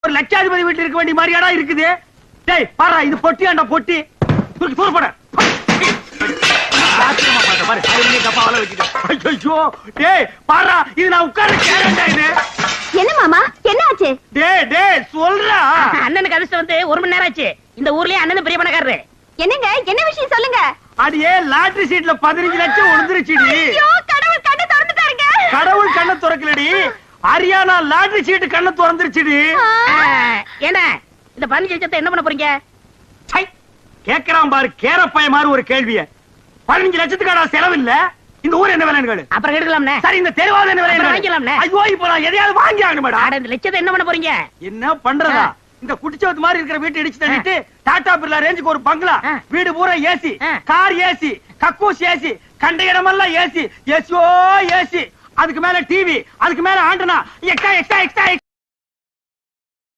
ஒரு லட்சாதிபதி வீட்டுல இருக்க வேண்டிய மாதிரியாடா இருக்குது. டேய் பாரு, இது பொட்டியாண்டா பொட்டி. தூக்கி தூர போட. டேய் பாரு, இது நான் உட்கார்ற சேரண்டா இது. என்ன மாமா, என்ன ஆச்சு? டேய் சொல்றா. அண்ணனுக்கு அதிர்ஷ்டம் வந்து 1 மணி நேரம் ஆச்சு. இந்த ஊர்லயே அண்ணன் பெரிய பணக்காரரு. என்னங்க, என்ன விஷயம் சொல்லுங்க. அடியே லாட்டரி சீட்ல 15 லட்சம் விழுந்துருச்சுடி. ஐயோ, கடவுள் கண்ணை திறந்துட்டாருங்க. கடவுள் கண்ணை திறக்கலடி, ஹரியானா லாட்டரி சீட் கண்ணை திறந்துருச்சுடி. ஏன்னா இந்த 15 லட்சத்தை என்ன பண்ண போறீங்க? கேக்குறான் பாரு கேரப்பைய மாதிரி ஒரு கேள்விய. 15 லட்சத்துக்கான செலவு இல்ல. இந்த ஊர் என்ன விலைன்னு கேளு. அப்புறம் எடுக்கலாம்னே. சரி, இந்த தெருவாத என்ன விலை வாங்கிக்கலாம்னே. ஐயோ, இப்போ நான் எதையாவது வாங்கி ஆகணும் மேடம். அட, இந்த லட்சத்தை என்ன பண்ண போறீங்க? என்ன பண்றதா? இந்த குடிச்சவத்து மாதிரி இருக்கிற வீட்டை இடிச்சு தள்ளிட்டு டாடா பிர்லா ரேஞ்சுக்கு ஒரு பங்களா, வீடு பூரா ஏசி, கார் ஏசி, கக்கூஸ் ஏசி, கண்ட இடமெல்லாம் ஏசி, ஏசியோ ஏசி, அதுக்கு மேல டிவி, அதுக்கு மேல ஆண்டனா, எக்ஸ்ட்ரா எக்ஸ்ட்ரா எக்ஸ்ட்ரா